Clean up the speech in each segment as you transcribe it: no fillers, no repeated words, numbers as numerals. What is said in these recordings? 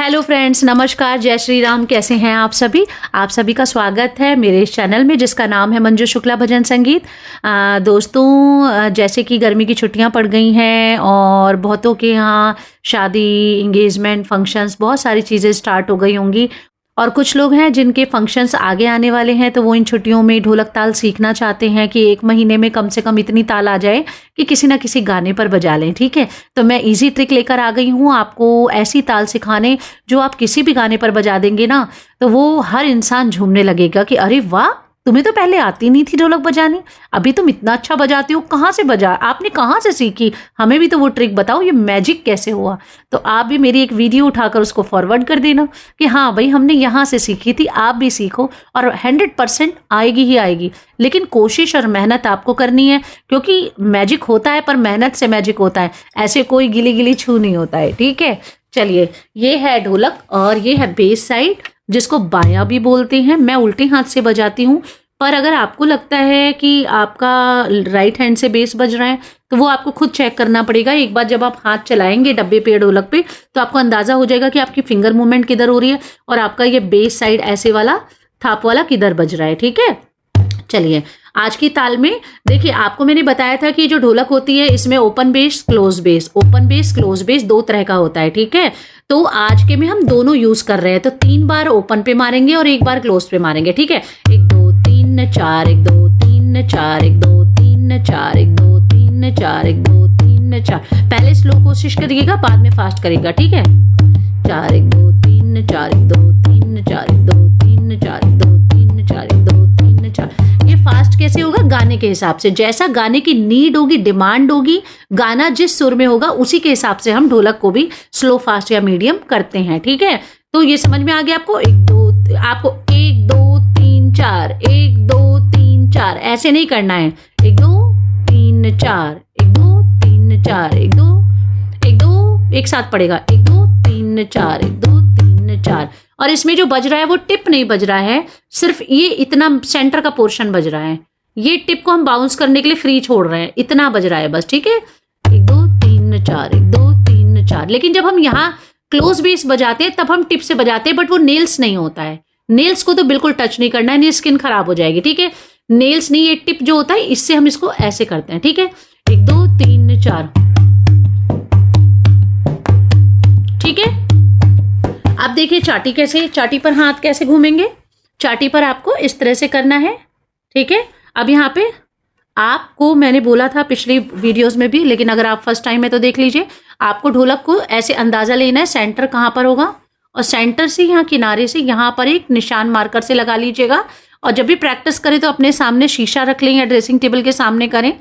Hello friends, नमस्कार, जय श्री राम। कैसे हैं आप सभी? आप सभी का स्वागत है मेरे इस चैनल में जिसका नाम है मंजू शुक्ला भजन संगीत। दोस्तों, जैसे कि गर्मी की छुट्टियां पड़ गई हैं और बहुतों के यहाँ शादी, इंगेजमेंट, फंक्शंस, बहुत सारी चीज़ें स्टार्ट हो गई होंगी और कुछ लोग हैं जिनके फंक्शंस आगे आने वाले हैं, तो वो इन छुट्टियों में ढोलक ताल सीखना चाहते हैं कि एक महीने में कम से कम इतनी ताल आ जाए कि किसी ना किसी गाने पर बजा लें। ठीक है, तो मैं इजी ट्रिक लेकर आ गई हूँ आपको ऐसी ताल सिखाने जो आप किसी भी गाने पर बजा देंगे ना, तो वो हर इंसान झूमने लगेगा कि अरे वाह, तुम्हें तो पहले आती नहीं थी ढोलक बजानी, अभी तुम इतना अच्छा बजाती हो, कहाँ से बजा, आपने कहाँ से सीखी, हमें भी तो वो ट्रिक बताओ, ये मैजिक कैसे हुआ। तो आप भी मेरी एक वीडियो उठाकर उसको फॉरवर्ड कर देना कि हाँ भाई, हमने यहाँ से सीखी थी, आप भी सीखो और 100% आएगी ही आएगी। लेकिन कोशिश और मेहनत आपको करनी है, क्योंकि मैजिक होता है पर मेहनत से मैजिक होता है, ऐसे कोई गिली गिली छू नहीं होता है। ठीक है, चलिए, ये है ढोलक और ये है बेस साइड, जिसको बायां भी बोलते हैं। मैं उल्टे हाथ से बजाती हूँ, पर अगर आपको लगता है कि आपका राइट हैंड से बेस बज रहा है तो वो आपको खुद चेक करना पड़ेगा। एक बार जब आप हाथ चलाएंगे डब्बे पे, ढोलक पे, तो आपको अंदाजा हो जाएगा कि आपकी फिंगर मूवमेंट किधर हो रही है और आपका ये बेस साइड ऐसे वाला थाप वाला किधर बज रहा है। ठीक है, चलिए, आज की ताल में देखिए, आपको मैंने बताया था कि जो ढोलक होती है इसमें open base, close base, open base, close base दो तरह का होता है। ठीक है, तो आज के में हम दोनों यूज कर रहे हैं, तो 3 बार ओपन पे मारेंगे और 1 बार क्लोज पे मारेंगे। ठीक है, 1 2 3 4, 1 2 3 4, 1 2 3 4, 1 2 3 4, 1 2 3 4। पहले स्लो कोशिश करिएगा, बाद में फास्ट करिएगा। ठीक है, 4 1 2 3 4, 1 2 3 4, 1 2 3 4, 1 2 3 4, 1 2 3 4। ये फास्ट कैसे होगा? गाने के हिसाब से, जैसा गाने की नीड होगी, डिमांड होगी, गाना जिस सुर में होगा उसी के हिसाब से हम ढोलक को भी स्लो, फास्ट या मीडियम करते हैं। ठीक है, तो ये समझ में आ गया आपको? 1 2, आपको 1 2 3 4, 1 2 3 4 ऐसे नहीं करना है। 1 2 3 4, 1 2 3 4, 1 2 1 2 एक साथ पड़ेगा, 1 2 3 4, 1 2 3 4। और इसमें जो बज रहा है वो टिप नहीं बज रहा है, सिर्फ ये इतना सेंटर का पोर्शन बज रहा है। ये टिप को हम बाउंस करने के लिए फ्री छोड़ रहे हैं, इतना बज रहा है बस। ठीक है, 1 2 3 4, 1 2 3 4। लेकिन जब हम यहाँ क्लोज बेस बजाते हैं तब हम टिप से बजाते हैं, बट वो नेल्स नहीं होता है। नेल्स को तो बिल्कुल टच नहीं करना है, नहीं स्किन खराब हो जाएगी। ठीक है, नेल्स नहीं, ये टिप जो होता है इससे हम इसको ऐसे करते हैं। ठीक है, 1 2 3 4। ठीक है, अब देखिए चाटी कैसे, चाटी पर हाथ कैसे घूमेंगे। चाटी पर आपको इस तरह से करना है। ठीक है, अब यहाँ पे आपको मैंने बोला था पिछली वीडियोस में भी, लेकिन अगर आप फर्स्ट टाइम है तो देख लीजिए, आपको ढोलक को ऐसे अंदाजा लेना है सेंटर कहाँ पर होगा, और सेंटर से यहाँ किनारे से यहाँ पर एक निशान मार्कर से लगा लीजिएगा। और जब भी प्रैक्टिस करें तो अपने सामने शीशा रख लें या ड्रेसिंग टेबल के सामने करें,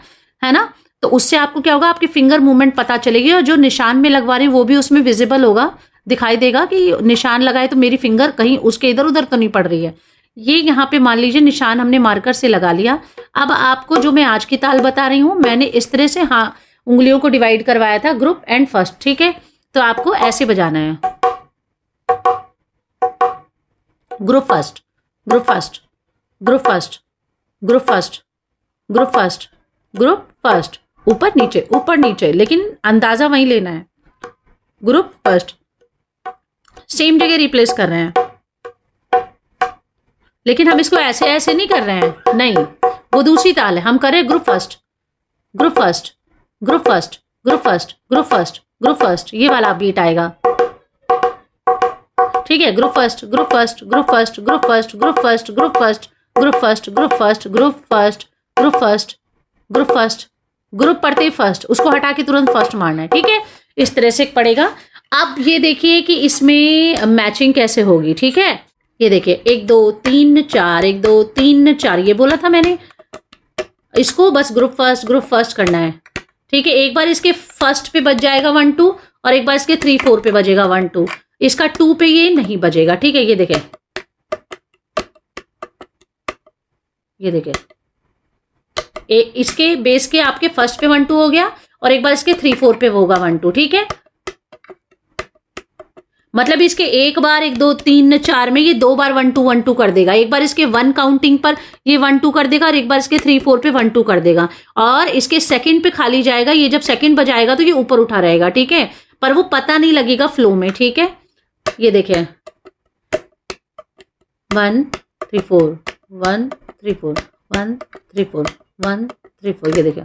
है ना, तो उससे आपको क्या होगा, आपकी फिंगर मूवमेंट पता चलेगी और जो निशान में लगवा रहे हैं वो भी उसमें विजिबल होगा, दिखाई देगा कि निशान लगाए तो मेरी फिंगर कहीं उसके इधर उधर तो नहीं पड़ रही है। ये यहाँ पे मान लीजिए निशान हमने मार्कर से लगा लिया। अब आपको जो मैं आज की ताल बता रही हूँ, मैंने इस तरह से हाँ उंगलियों को डिवाइड करवाया था, ग्रुप एंड फर्स्ट। ठीक है, तो आपको ऐसे बजाना है, group first, group first, group first, group first, group first, group first, ऊपर नीचे, ऊपर नीचे, लेकिन अंदाजा वहीं लेना है। ग्रुप फर्स्ट, सेम जगह रिप्लेस कर रहे हैं, लेकिन हम इसको ऐसे ऐसे नहीं कर रहे हैं, नहीं, वो दूसरी ताल है। हम कर रहे हैं group first, group first, group first, group first, group first, group first, ये वाला बीट आएगा। ठीक है, group first, group first, group first, group first, group first, group first, group first, group first, group first, group first, group first, group पढ़ते ही first, उसको हटा के तुरंत फर्स्ट मारना है। ठीक है, इस तरह से पड़ेगा। अब ये देखिए कि इसमें मैचिंग कैसे होगी। ठीक है, ये देखिए 1 2 3 4, 1 2 3 4, ये बोला था मैंने, इसको बस ग्रुप फर्स्ट करना है। ठीक है, एक बार इसके फर्स्ट पे बज जाएगा 1 2 और एक बार इसके 3 4 पे बजेगा 1 2, इसका 2 पे ये नहीं बजेगा। ठीक है, ये देखें, ये देखें, इसके बेस के आपके फर्स्ट पे 1 2 हो गया और एक बार इसके 3 4 पे होगा 1 2। ठीक है, मतलब इसके एक बार 1 2 3 4 में ये 2 बार 1 2 कर देगा, एक बार इसके 1 काउंटिंग पर ये 1 2 कर देगा और एक बार इसके 3 4 पे 1 2 कर देगा, और इसके सेकंड पे खाली जाएगा। ये जब सेकंड बजाएगा तो ये ऊपर उठा रहेगा। ठीक है, पर वो पता नहीं लगेगा फ्लो में। ठीक है, ये देखिए 1 3 4 1 3 4 1 3 4 1 3 4, ये देखिए।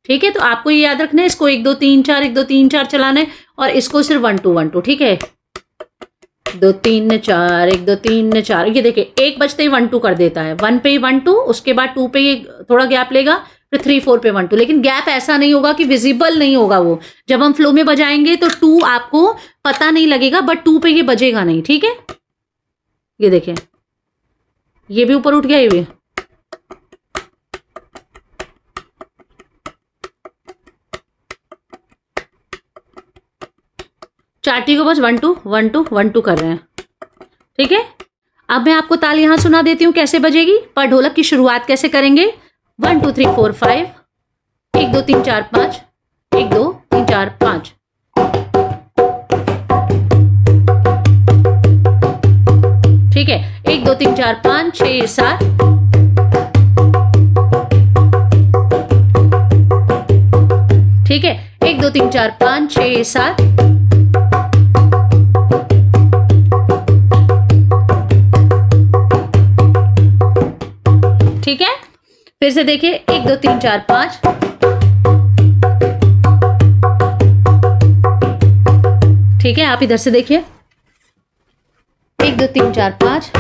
ठीक है, तो आपको ये याद रखना है, इसको 1 2 3 4 1 2 3 4 चलाना है और इसको सिर्फ 1 2 1 2। ठीक है, 2 3 4 1 2 3 4, ये देखिए 1 बजते ही 1 2 कर देता है। 1 पे 1 2, उसके बाद 2 पे ये थोड़ा गैप लेगा, फिर 3 4 पे 1 2। लेकिन गैप ऐसा नहीं होगा कि विजिबल नहीं होगा वो। जब हम फ्लो में बजाएंगे तो 2 आपको पता नहीं लगेगा, बट 2 पे ये बजेगा नहीं। ठीक है, ये देखिए ये भी ऊपर उठ गया, ये भी। चार्टी को बस 1 2 1 2 1 2 कर रहे हैं। ठीक है, अब मैं आपको ताल यहां सुना देती हूं कैसे बजेगी। पर ढोलक की शुरुआत कैसे करेंगे? 1 2 3 4 5 1 2 3 4 5 1 2 3 4 5। ठीक है, 1 2 3 4 5 6 7। ठीक है, 1 2 3 4 5 6 7। ठीक है, फिर से देखिए 1 2 3 4 5। ठीक है, आप इधर से देखिए 1 2 3 4 5।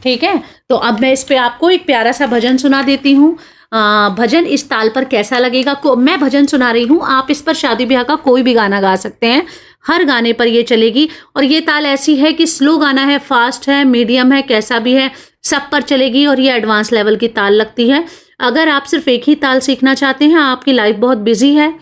ठीक है, तो अब मैं इस पे आपको एक प्यारा सा भजन सुना देती हूँ। भजन इस ताल पर कैसा लगेगा, मैं भजन सुना रही हूँ, आप इस पर शादी ब्याह का कोई भी गाना गा सकते हैं, हर गाने पर ये चलेगी। और ये ताल ऐसी है कि स्लो गाना है, फास्ट है, मीडियम है, कैसा भी है, सब पर चलेगी और ये एडवांस लेवल की ताल लगती है। अगर आप सिर्फ एक ही ताल सीखना चाहते हैं, आपकी लाइफ बहुत बिजी है,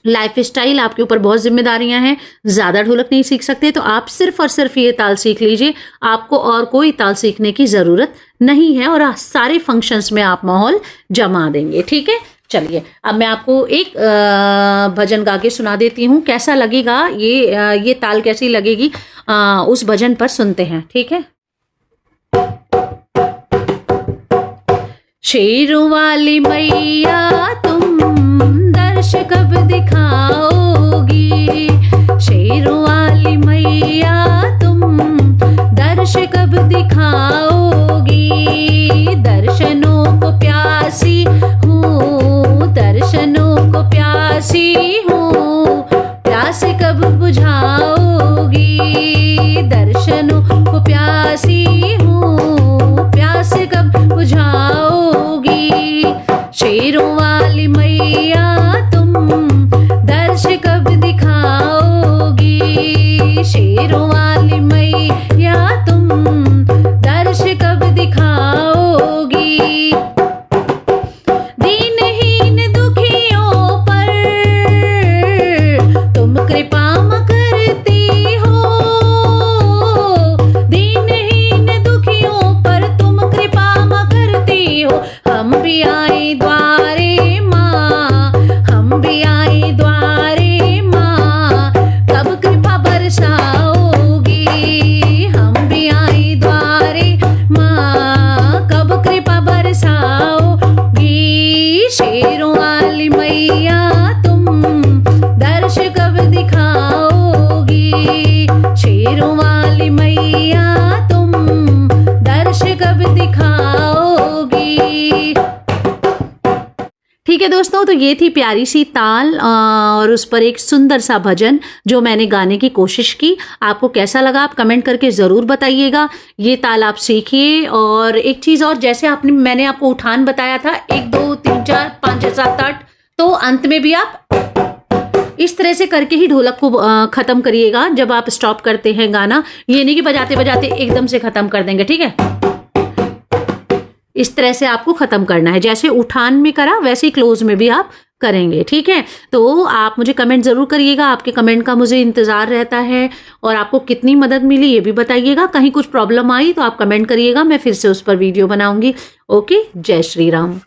लाइफ स्टाइल आपके ऊपर बहुत जिम्मेदारियां हैं, ज़्यादा ढोलक नहीं सीख सकते, तो आप सिर्फ और सिर्फ ये ताल सीख लीजिए। आपको और कोई ताल सीखने की ज़रूरत नहीं है और सारे फंक्शंस में आप माहौल जमा देंगे। ठीक है, चलिए अब मैं आपको एक भजन गा के सुना देती हूँ, कैसा लगेगा ये ताल कैसी लगेगी उस भजन पर सुनते हैं। ठीक है, शेरों वाली मैया तुम दर्श कब दिखाओगी, शेरों वाली मैया तुम दर्श कब दिखाओगी, दर्शनों को प्यासी हूँ, दर्शनों को प्यासी हूँ, प्यास कब बुझाओगी, दर्शनों को प्यासी हूँ, प्यास कब बुझाओगी, शेरों वाली मैया तुम दर्श कब दिखाओगी, शेरों वाली मैया तुम दर्श कब दिखाओगी, दीनहीन दुखियों पर तुम कृपा करती हो, दीनहीन दुखियों पर तुम कृपा करती हो, हम भी आए द्वारे माँ, हम भी आए द्वारे माँ, कब कृपा बरसाओगी, हम भी आए द्वारे माँ, कब कृपा बरसाओगी, शेरों वाली मैया तुम दर्श कब दिखाओगी, शेरों वाली मैया तुम दर्श कब दिखाओगी। ठीक है दोस्तों, तो ये थी प्यारी सी ताल और उस पर एक सुंदर सा भजन जो मैंने गाने की कोशिश की। आपको कैसा लगा आप कमेंट करके ज़रूर बताइएगा। ये ताल आप सीखिए। और एक चीज़ और, जैसे मैंने आपको उठान बताया था 1 2 3 4 5 6 7 8, तो अंत में भी आप इस तरह से करके ही ढोलक को ख़त्म करिएगा। जब आप स्टॉप करते हैं गाना, ये नहीं कि बजाते बजाते एकदम से ख़त्म कर देंगे। ठीक है, इस तरह से आपको ख़त्म करना है, जैसे उठान में करा वैसे ही क्लोज में भी आप करेंगे। ठीक है, तो आप मुझे कमेंट ज़रूर करिएगा, आपके कमेंट का मुझे इंतज़ार रहता है। और आपको कितनी मदद मिली ये भी बताइएगा। कहीं कुछ प्रॉब्लम आई तो आप कमेंट करिएगा, मैं फिर से उस पर वीडियो बनाऊंगी। ओके, जय श्री राम।